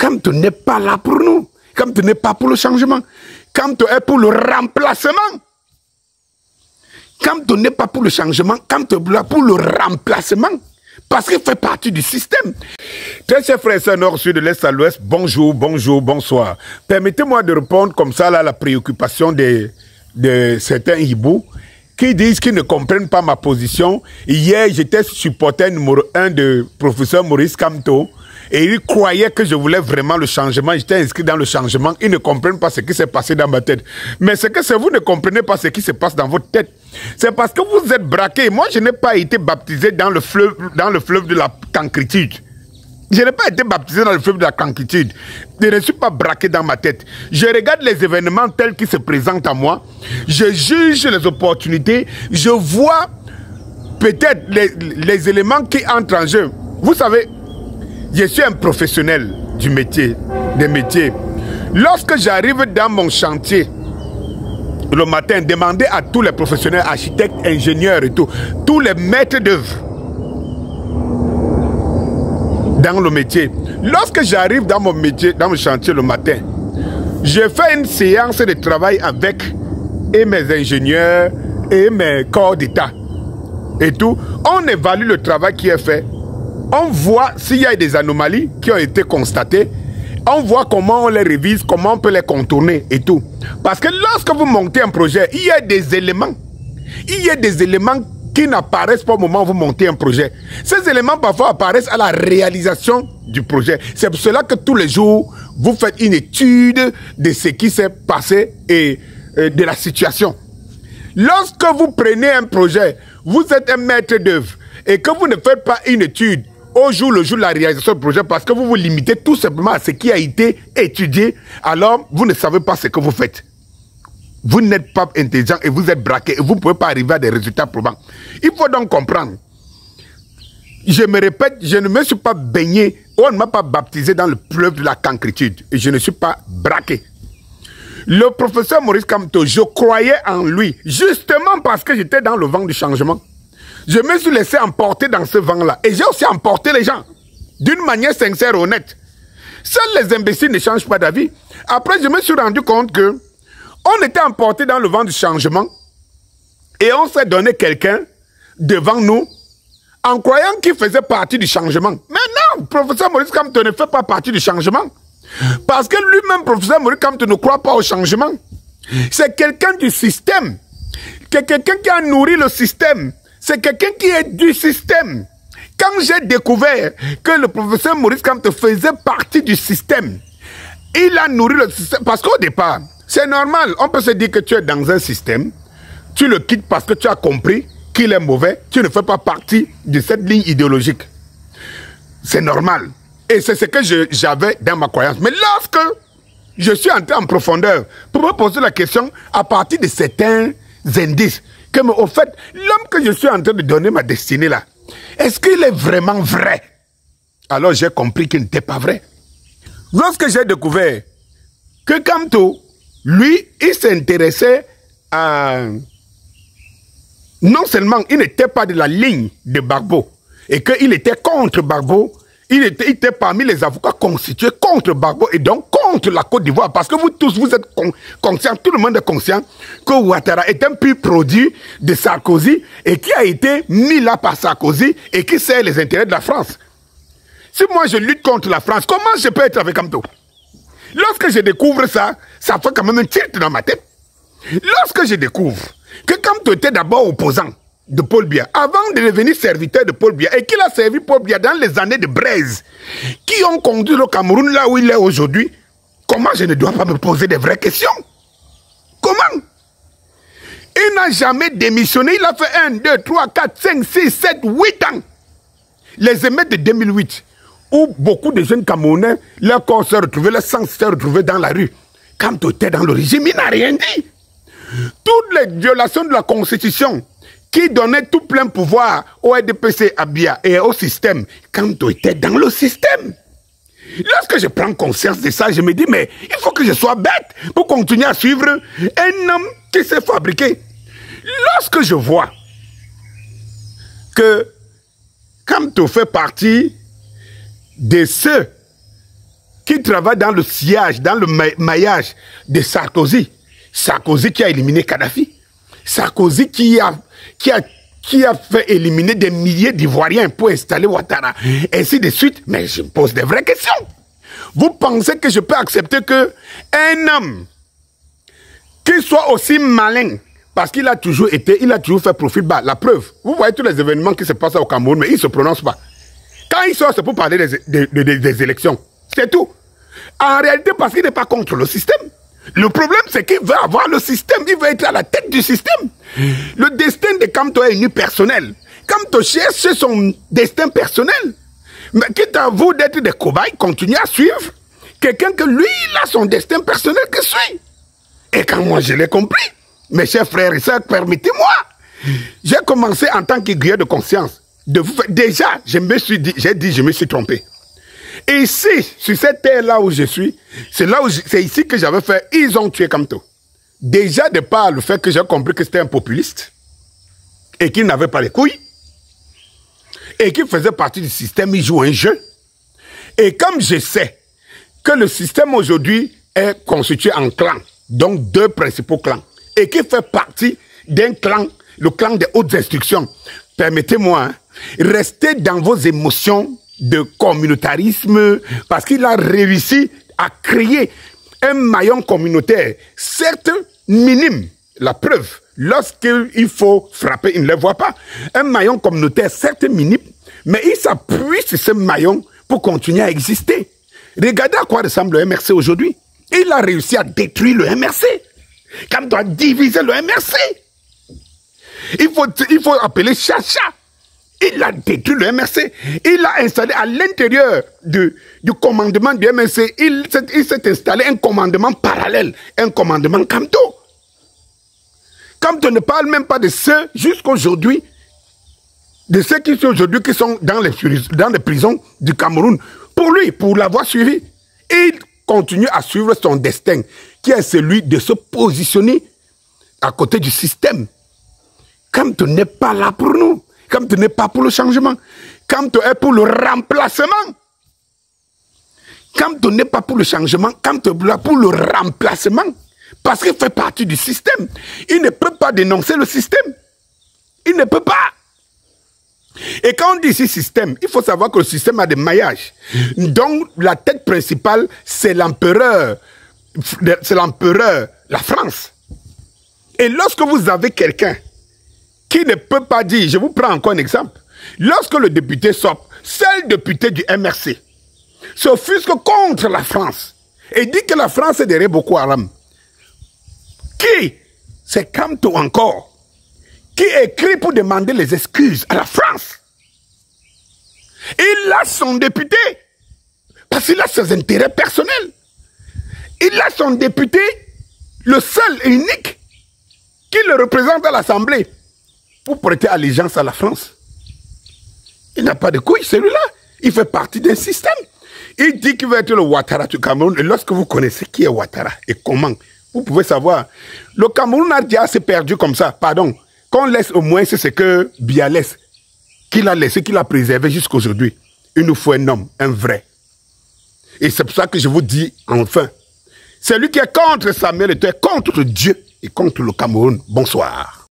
Kamto n'est pas là pour nous. Kamto n'est pas pour le changement. Kamto est pour le remplacement. Kamto n'est pas pour le changement. Kamto est là pour le remplacement. Parce qu'il fait partie du système. Très chers frères et sœurs nord, sud, de l'est à l'ouest, bonjour, bonjour, bonsoir. Permettez-moi de répondre comme ça là, à la préoccupation de certains hiboux qui disent qu'ils ne comprennent pas ma position. Hier, j'étais supporter numéro 1 de professeur Maurice Kamto. Et ils croyaient que je voulais vraiment le changement. J'étais inscrit dans le changement. Ils ne comprennent pas ce qui s'est passé dans ma tête. Mais c'est que vous ne comprenez pas ce qui se passe dans votre tête. C'est parce que vous êtes braqués. Moi, je n'ai pas été baptisé dans le fleuve de la cancritude. Je n'ai pas été baptisé dans le fleuve de la cancritude. Je ne suis pas braqué dans ma tête. Je regarde les événements tels qu'ils se présentent à moi. Je juge les opportunités. Je vois peut-être les éléments qui entrent en jeu. Vous savez, je suis un professionnel du métier, des métiers. Lorsque j'arrive dans mon chantier, le matin, demandez à tous les professionnels, architectes, ingénieurs et tout, tous les maîtres d'œuvre dans le métier. Lorsque j'arrive dans mon métier, dans mon chantier le matin, je fais une séance de travail avec mes ingénieurs et mes corps d'état et tout. On évalue le travail qui est fait. On voit s'il y a des anomalies qui ont été constatées. On voit comment on les révise, comment on peut les contourner et tout. Parce que lorsque vous montez un projet, il y a des éléments. Il y a des éléments qui n'apparaissent pas au moment où vous montez un projet. Ces éléments parfois apparaissent à la réalisation du projet. C'est pour cela que tous les jours, vous faites une étude de ce qui s'est passé et de la situation. Lorsque vous prenez un projet, vous êtes un maître d'œuvre et que vous ne faites pas une étude au jour le jour de la réalisation du projet parce que vous vous limitez tout simplement à ce qui a été étudié, alors vous ne savez pas ce que vous faites. Vous n'êtes pas intelligent et vous êtes braqué et vous ne pouvez pas arriver à des résultats probants. Il faut donc comprendre. Je me répète, je ne me suis pas baigné, on ne m'a pas baptisé dans le fleuve de la cancritude et je ne suis pas braqué. Le professeur Maurice Kamto, je croyais en lui, justement parce que j'étais dans le vent du changement. Je me suis laissé emporter dans ce vent-là. Et j'ai aussi emporté les gens. D'une manière sincère et honnête. Seuls les imbéciles ne changent pas d'avis. Après, je me suis rendu compte que on était emporté dans le vent du changement. Et on s'est donné quelqu'un devant nous en croyant qu'il faisait partie du changement. Mais non, professeur Maurice Kamto ne fait pas partie du changement. Parce que lui-même, professeur Maurice Kamto ne croit pas au changement. C'est quelqu'un du système. C'est quelqu'un qui a nourri le système. C'est quelqu'un qui est du système. Quand j'ai découvert que le professeur Maurice Kamto faisait partie du système, il a nourri le système. Parce qu'au départ, c'est normal. On peut se dire que tu es dans un système, tu le quittes parce que tu as compris qu'il est mauvais, tu ne fais pas partie de cette ligne idéologique. C'est normal. Et c'est ce que j'avais dans ma croyance. Mais lorsque je suis entré en profondeur pour me poser la question à partir de certains indices, que, au fait, l'homme que je suis en train de donner ma destinée là, est-ce qu'il est vraiment vrai? Alors j'ai compris qu'il n'était pas vrai. Lorsque j'ai découvert que Kamto, lui, il s'intéressait à... Non seulement il n'était pas de la ligne de Gbagbo, et qu'il était contre Gbagbo, il était parmi les avocats constitués contre Gbagbo et donc contre la Côte d'Ivoire. Parce que vous tous, vous êtes conscients, tout le monde est conscient que Ouattara est un pur produit de Sarkozy et qui a été mis là par Sarkozy et qui sert les intérêts de la France. Si moi je lutte contre la France, comment je peux être avec Kamto? Lorsque je découvre ça, ça fait quand même un tilt dans ma tête. Lorsque je découvre que Kamto était d'abord opposant de Paul Biya, avant de devenir serviteur de Paul Biya, et qu'il a servi Paul Biya dans les années de braise, qui ont conduit le Cameroun là où il est aujourd'hui, comment je ne dois pas me poser des vraies questions? Comment? Il n'a jamais démissionné, il a fait 1, 2, 3, 4, 5, 6, 7, 8 ans. Les émeutes de 2008, où beaucoup de jeunes Camerounais, leur corps s'est retrouvé, leur sang s'est retrouvé dans la rue. Kamto était dans le régime, il n'a rien dit. Toutes les violations de la Constitution, qui donnait tout plein pouvoir au RDPC, à Biya et au système, Kamto était dans le système. Lorsque je prends conscience de ça, je me dis, mais il faut que je sois bête pour continuer à suivre un homme qui s'est fabriqué. Lorsque je vois que Kamto fait partie de ceux qui travaille dans le sillage, dans le maillage de Sarkozy. Sarkozy qui a éliminé Kadhafi. Sarkozy qui a fait éliminer des milliers d'Ivoiriens pour installer Ouattara. Ainsi de suite. Mais je me pose des vraies questions. Vous pensez que je peux accepter que un homme qui soit aussi malin, parce qu'il a toujours fait profil bas. La preuve, vous voyez tous les événements qui se passent au Cameroun, mais il ne se prononce pas. Quand il sort, c'est pour parler des élections. C'est tout. En réalité, parce qu'il n'est pas contre le système. Le problème, c'est qu'il veut avoir le système. Il veut être à la tête du système. Le destin de Kamto est unipersonnel. Kamto cherche son destin personnel. Mais quitte à vous d'être des cobayes, continuez à suivre quelqu'un que lui, il a son destin personnel que suit. Et quand moi, je l'ai compris, mes chers frères et sœurs, permettez-moi, j'ai commencé en tant qu'aiguilleur de conscience. Déjà, je me suis trompé. Et ici, sur cette terre-là où je suis, c'est ici que j'avais fait, ils ont tué Kamto. Déjà, de par le fait que j'ai compris que c'était un populiste, et qu'il n'avait pas les couilles, et qu'il faisait partie du système, il joue un jeu. Et comme je sais que le système aujourd'hui est constitué en clans, donc 2 principaux clans, et qu'il fait partie d'un clan, le clan des hautes instructions, permettez-moi, hein, restez dans vos émotions de communautarisme, parce qu'il a réussi à créer un maillon communautaire, certes minime, la preuve, lorsqu'il faut frapper, il ne le voit pas. Un maillon communautaire, certes minime, mais il s'appuie sur ce maillon pour continuer à exister. Regardez à quoi ressemble le MRC aujourd'hui. Il a réussi à détruire le MRC. Quand on doit diviser le MRC. Il faut appeler Chacha. Il a détruit le MRC. Il a installé à l'intérieur du commandement du MRC, il s'est installé un commandement parallèle, un commandement Kamto. Kamto ne parle même pas de ceux jusqu'aujourd'hui, de ceux qui sont aujourd'hui qui sont dans les prisons du Cameroun. Pour lui, pour l'avoir suivi, il continue à suivre son destin, qui est celui de se positionner à côté du système. Kamto n'est pas là pour nous. Kamto n'est pas pour le changement. Kamto est pour le remplacement. Kamto n'est pas pour le changement. Kamto est là pour le remplacement. Parce qu'il fait partie du système. Il ne peut pas dénoncer le système. Il ne peut pas. Et quand on dit ici système, il faut savoir que le système a des maillages. Donc la tête principale, c'est l'empereur. C'est l'empereur, la France. Et lorsque vous avez quelqu'un qui ne peut pas dire, je vous prends encore un exemple, lorsque le député sort, seul député du MRC, s'offusque contre la France et dit que la France est derrière Boko Haram. Qui? C'est Kamto encore, qui écrit pour demander les excuses à la France. Il a son député, parce qu'il a ses intérêts personnels. Il a son député, le seul et unique, qui le représente à l'Assemblée, pour prêter allégeance à la France. Il n'a pas de couilles, celui-là. Il fait partie d'un système. Il dit qu'il va être le Ouattara du Cameroun. Et lorsque vous connaissez qui est Ouattara et comment, vous pouvez savoir. Le Cameroun a déjà assez perdu comme ça. Pardon. Qu'on laisse au moins, c'est ce que Bialès, qu'il a laissé, qu'il a préservé jusqu'à aujourd'hui. Il nous faut un homme, un vrai. Et c'est pour ça que je vous dis, enfin, celui qui est contre Samuel Eto'o est contre Dieu et contre le Cameroun. Bonsoir.